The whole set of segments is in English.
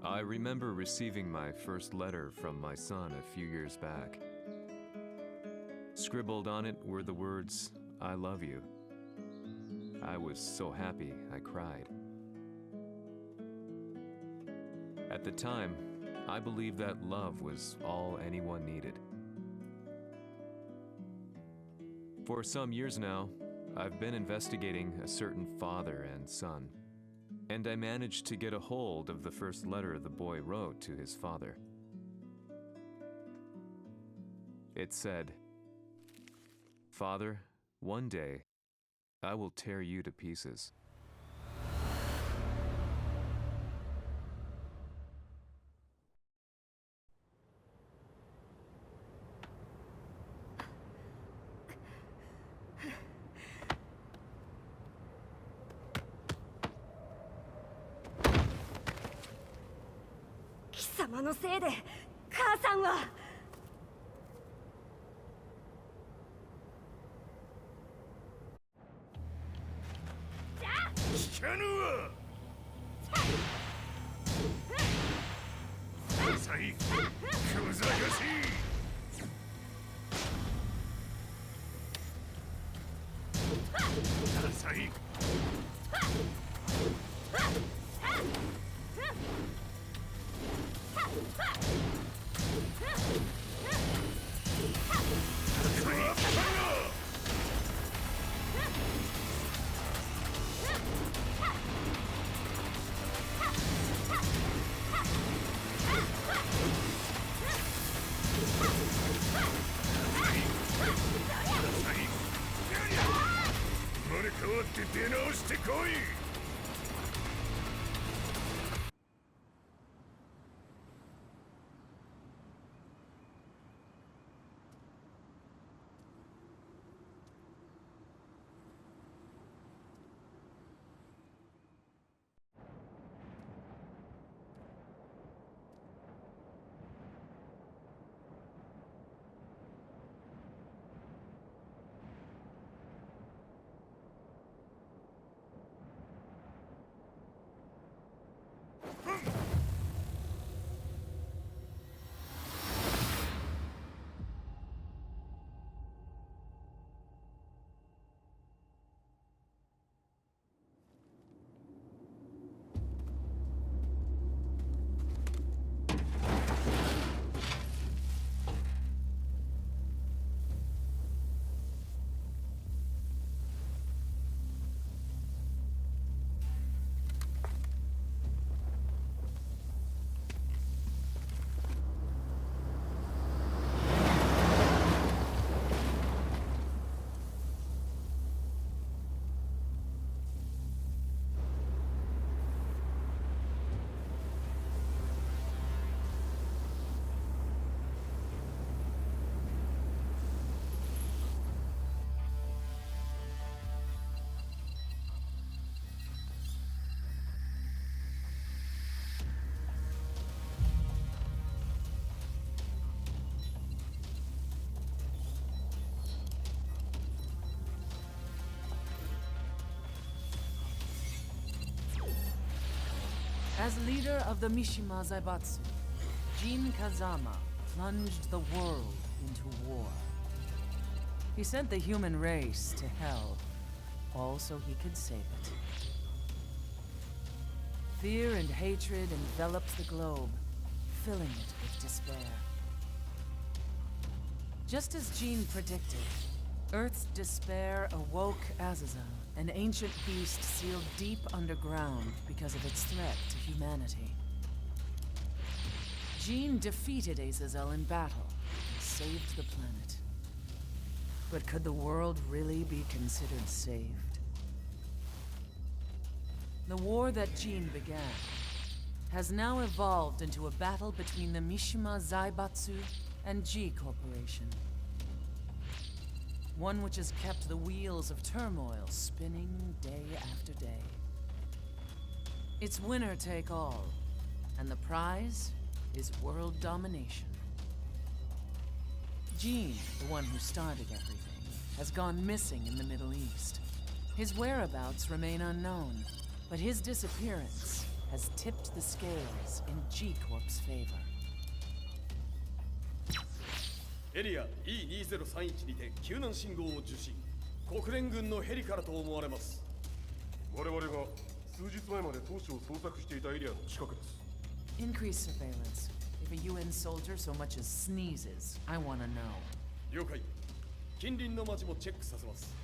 I remember receiving my first letter from my son a few years back. Scribbled on it were the words, "I love you." I was so happy I cried. At the time, I believed that love was all anyone needed. For some years now, I've been investigating a certain father and son, and I managed to get a hold of the first letter the boy wrote to his father. It said, "Father, one day, I will tear you to pieces." "貴様のせいで母さんは..." 聞かぬわ。さい、小ざかしい。さい。生まれ変わって出直してこい。As leader of the Mishima Zaibatsu, Jin Kazama plunged the world into war. He sent the human race to hell, all so he could save it. Fear and hatred enveloped the globe, filling it with despair. Just as Jin predicted, Earth's despair awoke Azazel, an ancient beast sealed deep underground because of its threat to humanity. Jin defeated Azazel in battle and saved the planet. But could the world really be considered saved? The war that Jin began has now evolved into a battle between the Mishima Zaibatsu and G Corporation. One which has kept the wheels of turmoil spinning day after day. It's winner take all, and the prize is world domination. Gene, the one who started everything, has gone missing in the Middle East. His whereabouts remain unknown, but his disappearance has tipped the scales in G-Corp's favor. エリア E2031 にて救難信号を受信。国連軍のヘリからと思われます。我々が数日前まで当初を捜索していたエリアの近くです。 Increase surveillance. If a UN soldier so much as sneezes, I want to know. 了解。近隣の町もチェックさせます。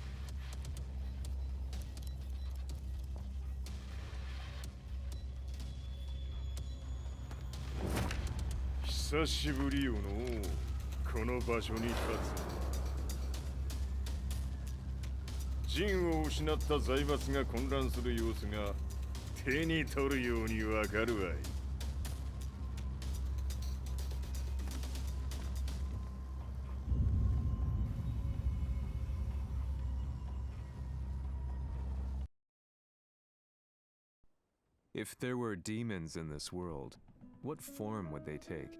久しぶりよのこの場所に立つ。陣を失った財閥が混乱する様子が手に取るようにわかるわい。If there were demons in this world, what form would they take?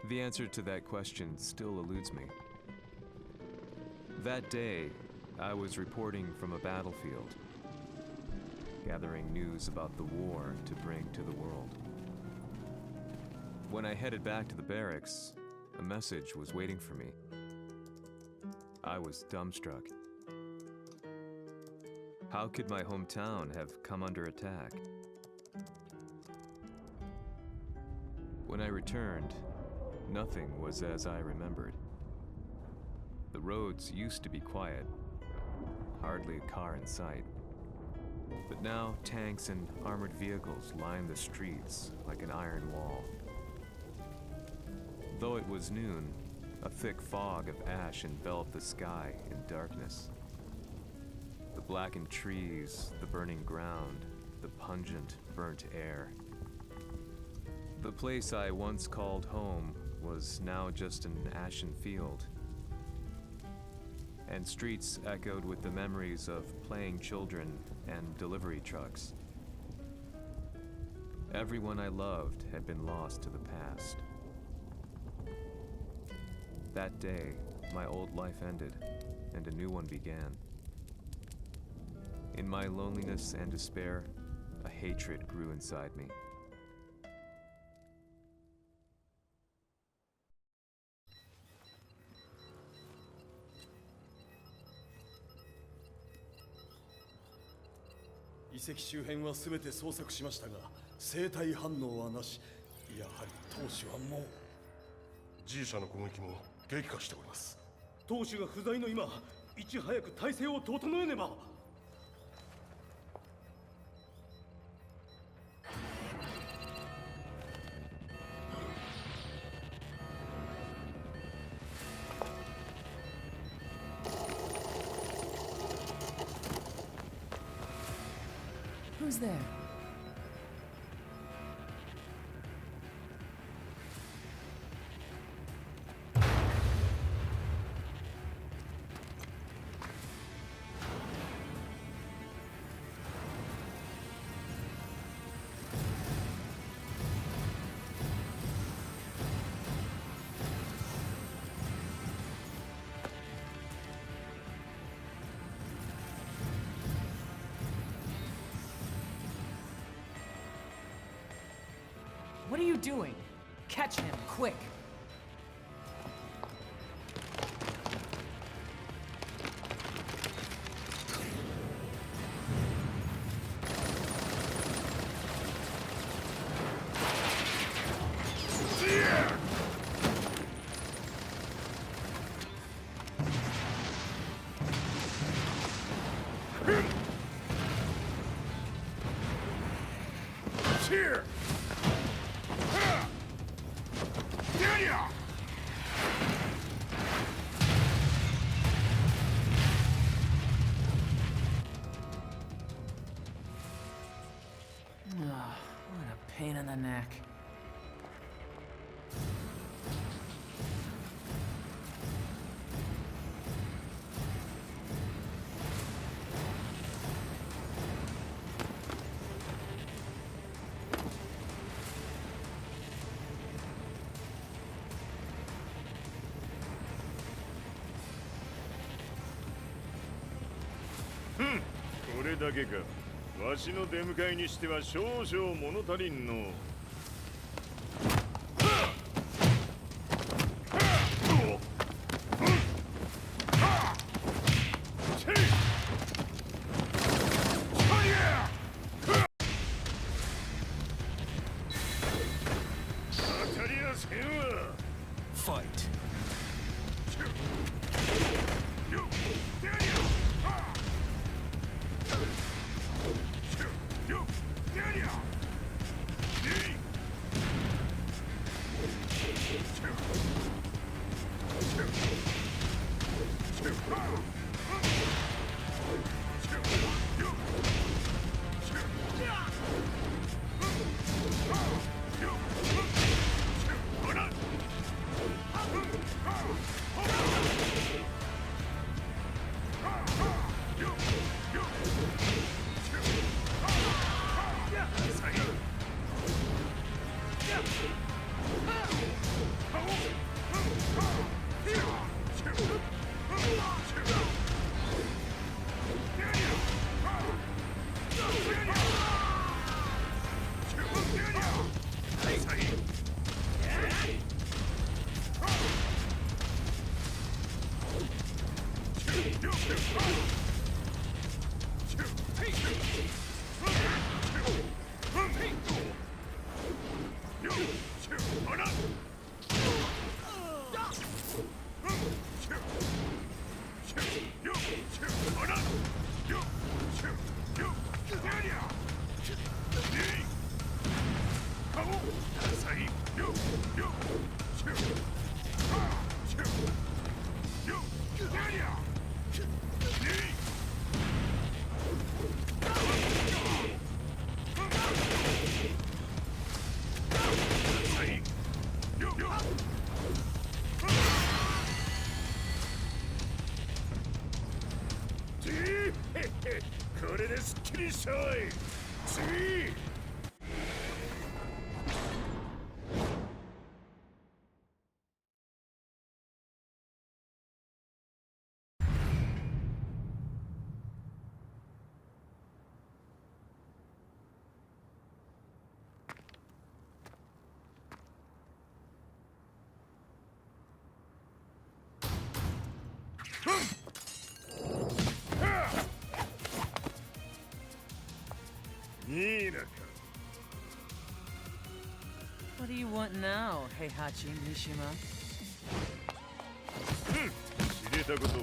The answer to that question still eludes me. That day, I was reporting from a battlefield, gathering news about the war to bring to the world. When I headed back to the barracks, a message was waiting for me. I was dumbstruck. How could my hometown have come under attack? When I returned, nothing was as I remembered. The roads used to be quiet, hardly a car in sight. But now tanks and armored vehicles line the streets like an iron wall. Though it was noon, a thick fog of ash enveloped the sky in darkness. The blackened trees, the burning ground, the pungent, burnt air. The place I once called home was now just an ashen field, and streets echoed with the memories of playing children and delivery trucks. Everyone I loved had been lost to the past. That day, my old life ended, and a new one began. In my loneliness and despair, a hatred grew inside me. "遺跡周辺は全て捜索しましたが、生体反応はなし。やはり当主はもう。G 社の攻撃も激化しております。当主が不在の今、いち早く体制を整えねば。Who's there? What are you doing? Catch him, quick! Here! What a pain in the neck. Hmm. これだけか。わしの出迎えにしては少々物足りんの。当たりやせんわ。 Fight.これですっきりしょい。次。 What do you want now, Heihachi Mishima? 知れたこと。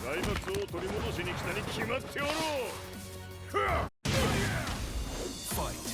財閥を取り戻しに来たに決まっておろう。Fight.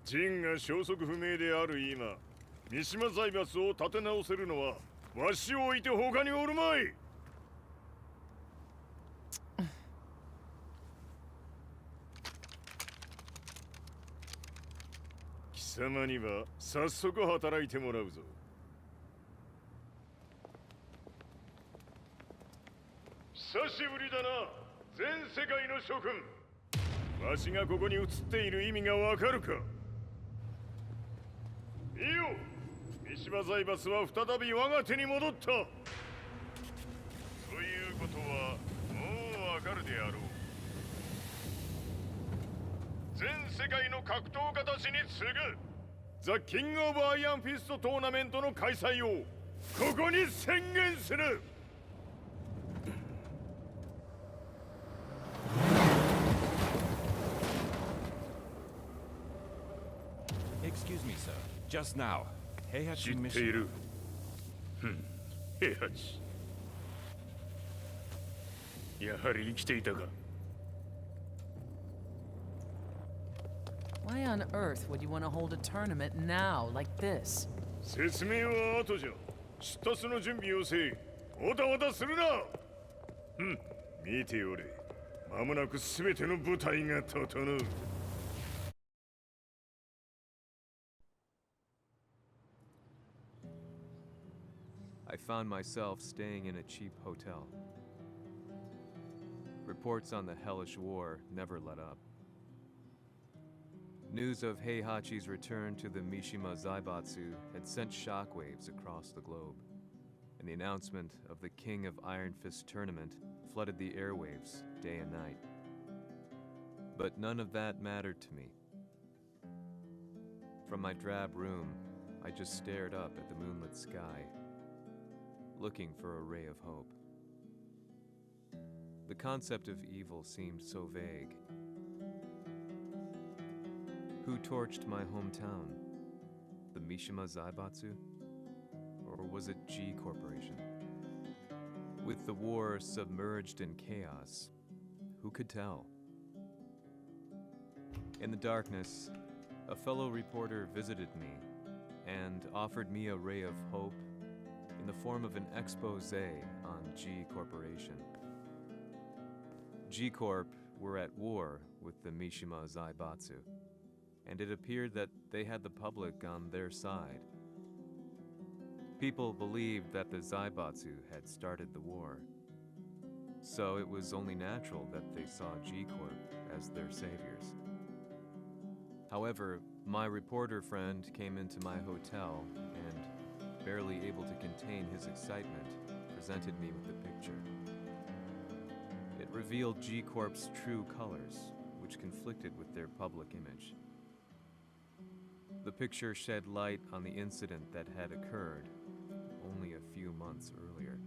ジンが消息不明である今、三島財閥を立て直せるのはわしを置いて他におるまい。貴様には早速働いてもらうぞ。久しぶりだな、全世界の諸君。わしがここに映っている意味がわかるか。いいよ、三島財閥は再び我が手に戻った。ということはもうわかるであろう。全世界の格闘家たちに次ぐザ・キング・オブ・アイアンフィストトーナメントの開催をここに宣言する。Excuse me, sir. Just now, 知 Heihachi っている。平八。やはり生きていたか。Why on earth would you want to hold a tournament now, like this? 説明は後じゃ。出立の準備をせい。おたわたするな。見ておれ。間もなく全ての部隊が整う。I found myself staying in a cheap hotel. Reports on the hellish war never let up. News of Heihachi's return to the Mishima Zaibatsu had sent shockwaves across the globe, and the announcement of the King of Iron Fist tournament flooded the airwaves day and night. But none of that mattered to me. From my drab room, I just stared up at the moonlit sky, looking for a ray of hope. The concept of evil seemed so vague. Who torched my hometown? The Mishima Zaibatsu? Or was it G Corporation? With the war submerged in chaos, who could tell? In the darkness, a fellow reporter visited me and offered me a ray of hope in the form of an expose on G Corporation. G Corp were at war with the Mishima Zaibatsu, and it appeared that they had the public on their side. People believed that the Zaibatsu had started the war, so it was only natural that they saw G Corp as their saviors. However, my reporter friend came into my hotel and, barely able to contain his excitement, presented me with the picture. It revealed G Corp's true colors, which conflicted with their public image. The picture shed light on the incident that had occurred only a few months earlier.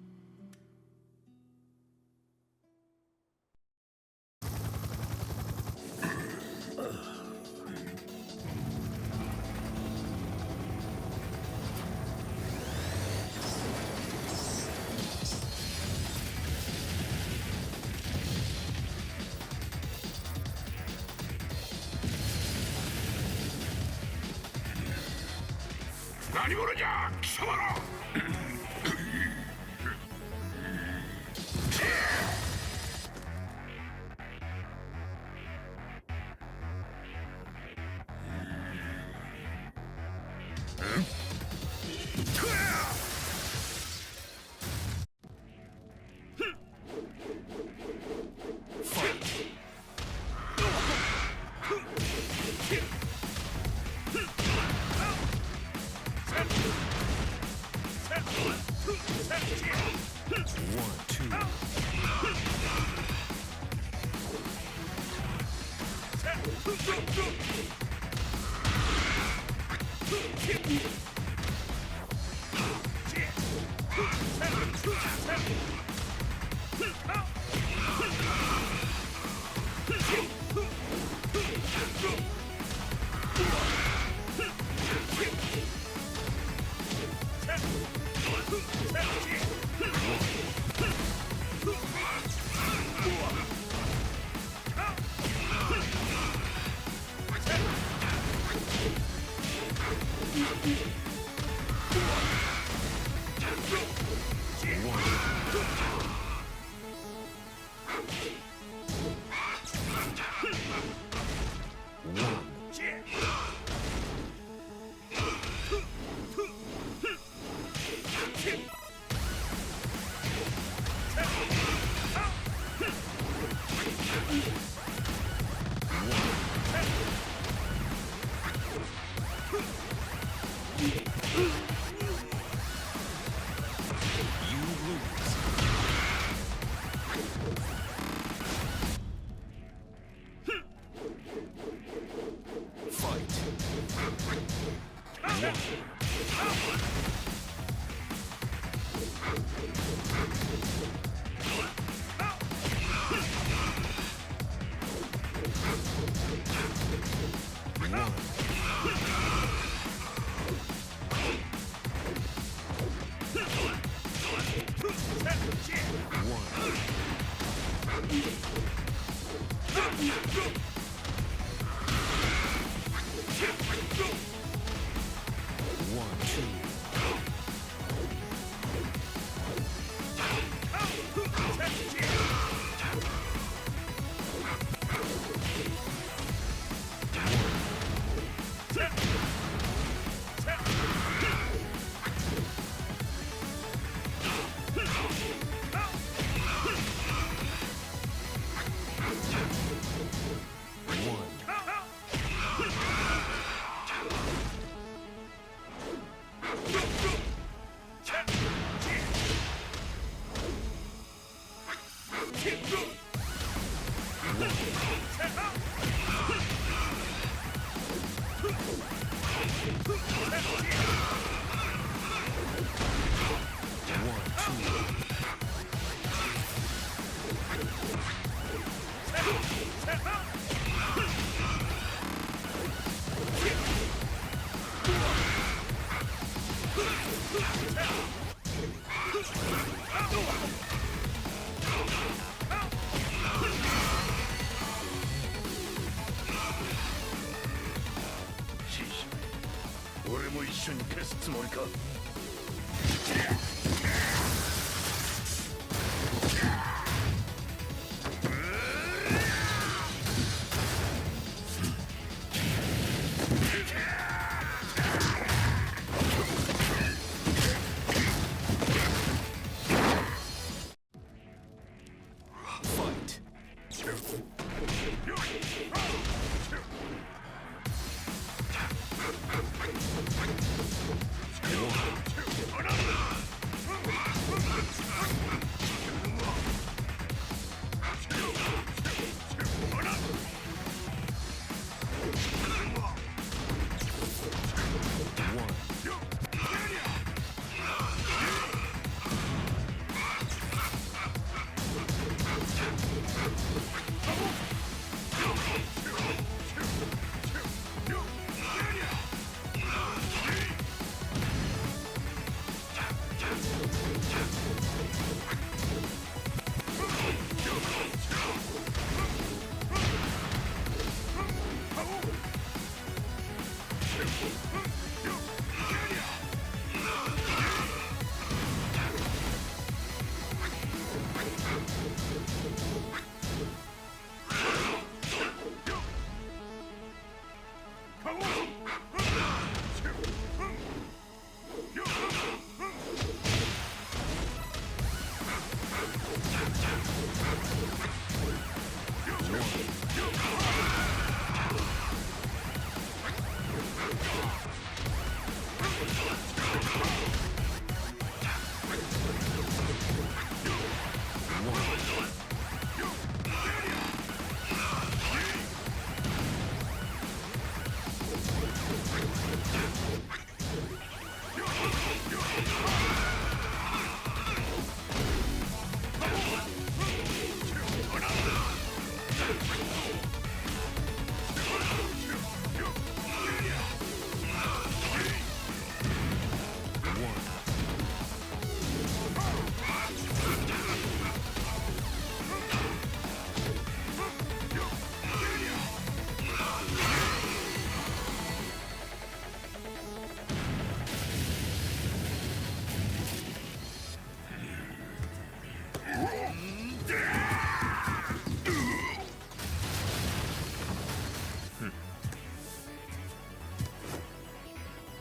俺も一緒に消すつもりか。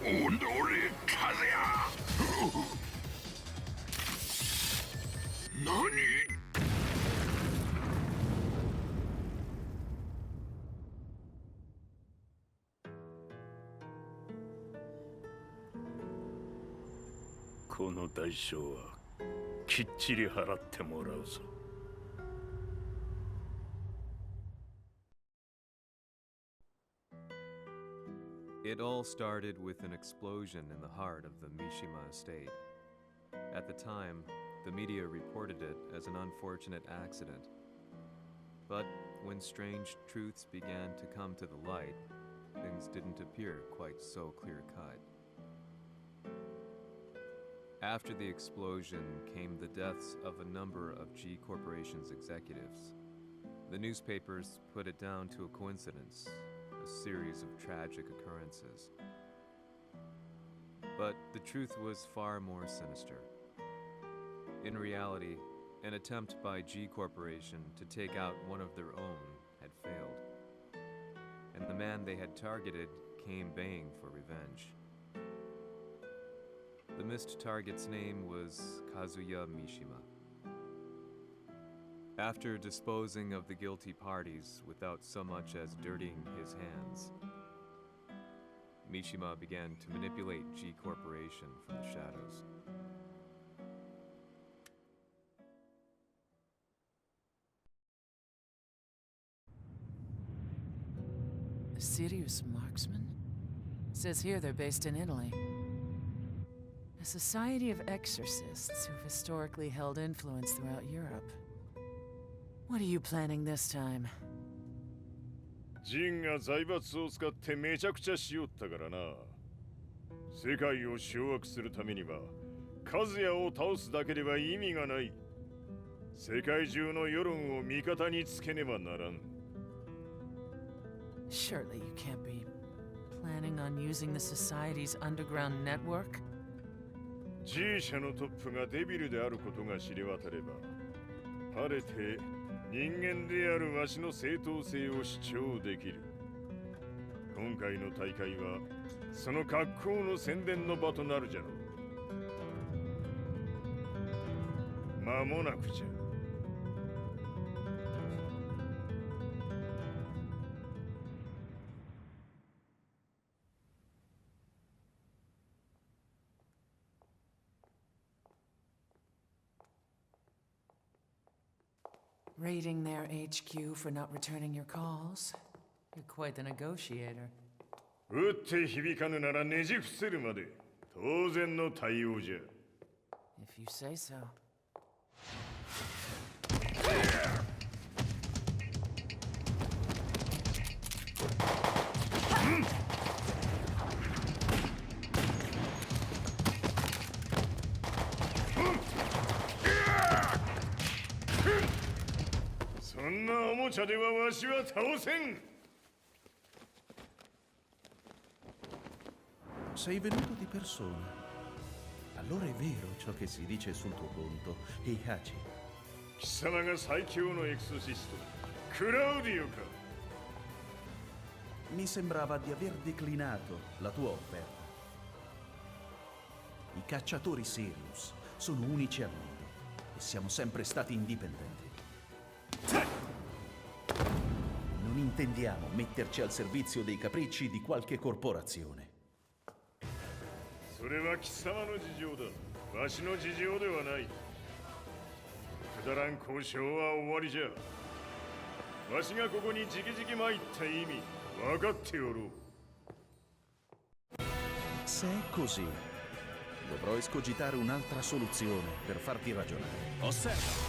오늘의 카드야! 너니?この代償はきっちり払ってもらうぞ。It all started with an explosion in the heart of the Mishima estate. At the time, the media reported it as an unfortunate accident. But when strange truths began to come to the light, things didn't appear quite so clear-cut. After the explosion came the deaths of a number of G Corporation's executives. The newspapers put it down to a coincidence, a series of tragic occurrences. But the truth was far more sinister. In reality, an attempt by G Corporation to take out one of their own had failed, and the man they had targeted came baying for revenge. The missed target's name was Kazuya Mishima. After disposing of the guilty parties without so much as dirtying his hands, Mishima began to manipulate G Corporation from the shadows. A serious marksman? Says here they're based in Italy. A society of exorcists who've historically held influence throughout Europe. What are you planning this time? ジンが財閥を使ってめちゃくちゃしよったからな。世界を掌握するためにはカズヤを倒すだけでは意味がない。世界中の世論を味方につけねばならん。Surely you can't be planning on using the society's underground network? G 社のトップがデビルであることが知れ渡れば、晴れて人間であるわしの正当性を主張できる。今回の大会はその格好の宣伝の場となるじゃろう。間もなくじゃ。Raiding their HQ for not returning your calls? You're quite the negotiator. 打って響かぬならねじ伏せるまで当然の対応じゃ。If you say so. そんなおもちゃではわしは倒せん。Sei venuto di persona. Allora è vero ciò che si dice sul tuo conto, Heihachi. 貴様が最強のエクソシスト、クラウディオか。Mi sembrava di aver declinato la tua offerta. I cacciatori Sirius sono unici al mondo e siamo sempre stati indipendenti. Non intendiamo metterci al servizio dei capricci di qualche corporazione. それは貴様の事情だ。わしの事情ではない。くだらん交渉は終わりじゃ。わしがここにじきじき参った意味、分かっておろう。Se è così, dovrò escogitare un'altra soluzione per farti ragionare. Osserva!